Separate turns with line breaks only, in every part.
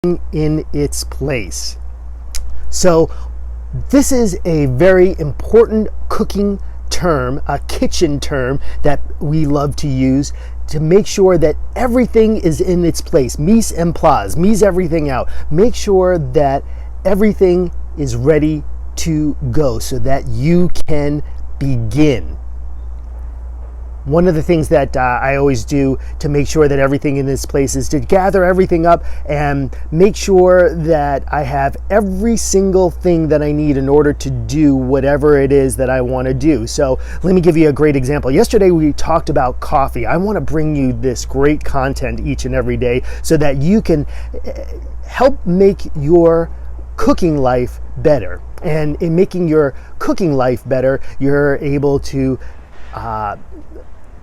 in its place. So this is a very important cooking term, a kitchen term that we love to use to make sure that everything is in its place. Mise en place, mise everything out. Make sure that everything is ready to go so that you can begin. One of the things that I always do to make sure that everything in this place is to gather everything up and make sure that I have every single thing that I need in order to do whatever it is that I want to do. So let me give you a great example. Yesterday we talked about coffee. I want to bring you this great content each and every day so that you can help make your cooking life better. And in making your cooking life better, you're able to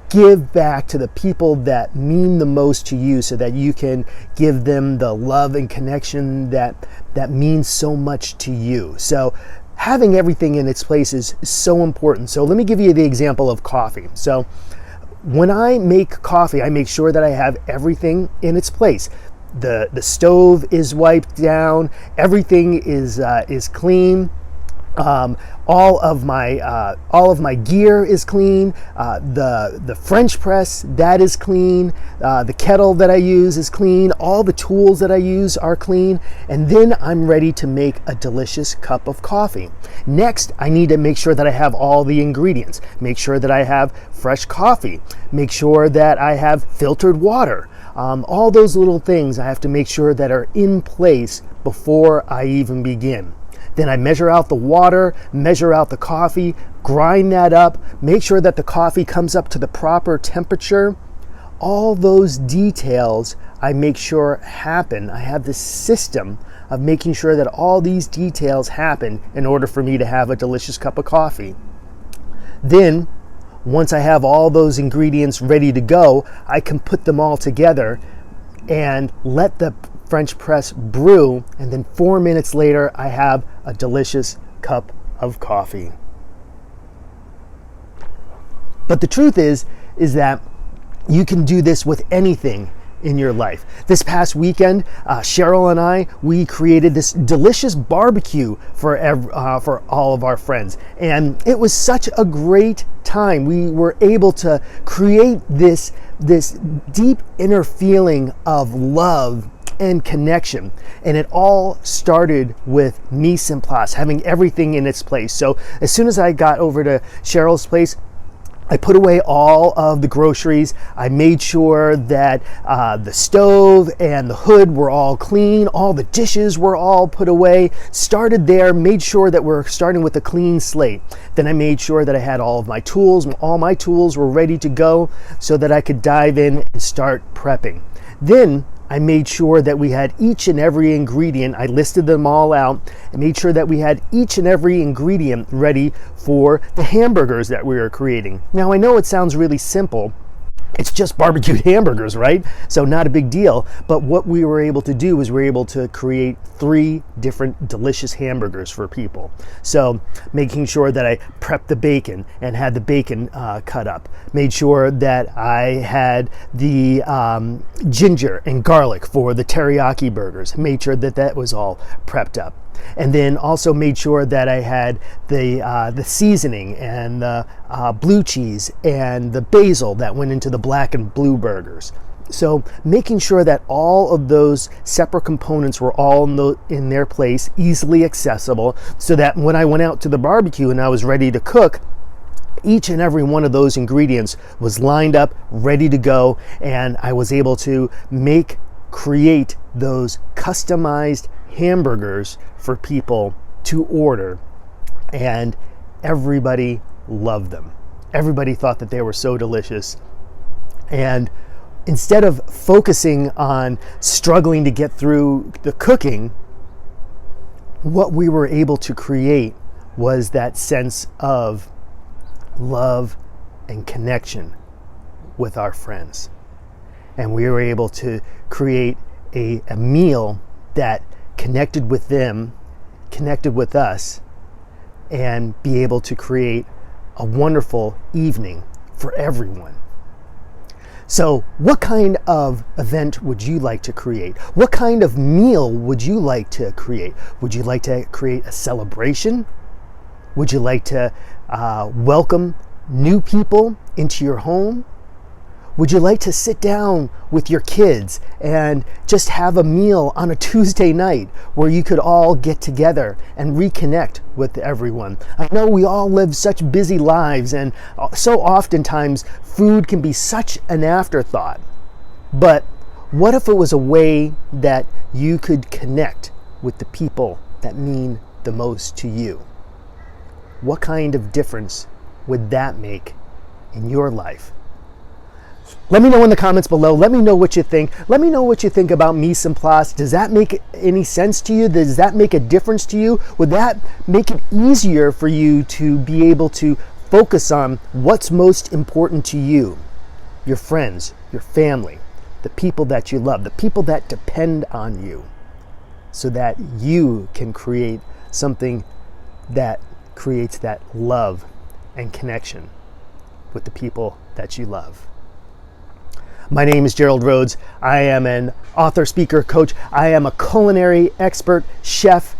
give back to the people that mean the most to you so that you can give them the love and connection that means so much to you. So having everything in its place is so important. So let me give you the example of coffee. So when I make coffee, I make sure that I have everything in its place. The stove is wiped down, everything is clean. All of my gear is clean. The French press, that is clean. The kettle that I use is clean. All the tools that I use are clean. And then I'm ready to make a delicious cup of coffee. Next, I need to make sure that I have all the ingredients. Make sure that I have fresh coffee. Make sure that I have filtered water. All those little things I have to make sure that are in place before I even begin. Then I measure out the water, measure out the coffee, grind that up, make sure that the coffee comes up to the proper temperature. All those details I make sure happen. I have this system of making sure that all these details happen in order for me to have a delicious cup of coffee. Then, once I have all those ingredients ready to go, I can put them all together and let the French press brew, and then 4 minutes later I have a delicious cup of coffee. But the truth is that you can do this with anything in your life. This past weekend, Cheryl and I, we created this delicious barbecue for all of our friends, and it was such a great time. We were able to create this deep inner feeling of love and connection, and it all started with mise en place, having everything in its place. So as soon as I got over to Cheryl's place, I put away all of the groceries. I made sure that the stove and the hood were all clean. All the dishes were all put away. Started there, made sure that we're starting with a clean slate. Then I made sure that I had all of my tools. All my tools were ready to go so that I could dive in and start prepping. Then I made sure that we had each and every ingredient. I listed them all out and made sure that we had each and every ingredient ready for the hamburgers that we were creating. Now, I know it sounds really simple. It's just barbecued hamburgers, right? So not a big deal. But what we were able to do is we were able to create 3 different delicious hamburgers for people. So making sure that I prepped the bacon and had the bacon cut up. Made sure that I had the ginger and garlic for the teriyaki burgers. Made sure that that was all prepped up. And then also made sure that I had the seasoning and the blue cheese and the basil that went into the black and blue burgers. So making sure that all of those separate components were all in their place, easily accessible, so that when I went out to the barbecue and I was ready to cook, each and every one of those ingredients was lined up, ready to go, and I was able to create those customized hamburgers for people to order, and everybody loved them. Everybody thought that they were so delicious. And instead of focusing on struggling to get through the cooking, what we were able to create was that sense of love and connection with our friends. And we were able to create a meal that connected with them, connected with us, and be able to create a wonderful evening for everyone. So what kind of event would you like to create? What kind of meal would you like to create? Would you like to create a celebration? Would you like to welcome new people into your home? Would you like to sit down with your kids and just have a meal on a Tuesday night where you could all get together and reconnect with everyone? I know we all live such busy lives, and so oftentimes food can be such an afterthought. But what if it was a way that you could connect with the people that mean the most to you? What kind of difference would that make in your life? Let me know in the comments below. Let me know what you think. Let me know what you think about mise en place. Does that make any sense to you? Does that make a difference to you? Would that make it easier for you to be able to focus on what's most important to you? Your friends, your family, the people that you love, the people that depend on you, so that you can create something that creates that love and connection with the people that you love. My name is Gerald Rhodes. I am an author, speaker, coach. I am a culinary expert, chef,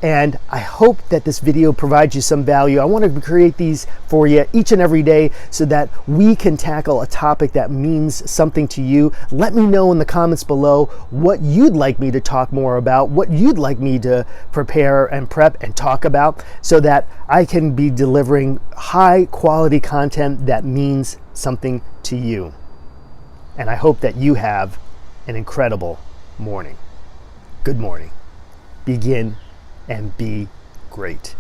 and I hope that this video provides you some value. I want to create these for you each and every day so that we can tackle a topic that means something to you. Let me know in the comments below what you'd like me to talk more about, what you'd like me to prepare and prep and talk about, so that I can be delivering high quality content that means something to you. And I hope that you have an incredible morning. Good morning. Begin and be great.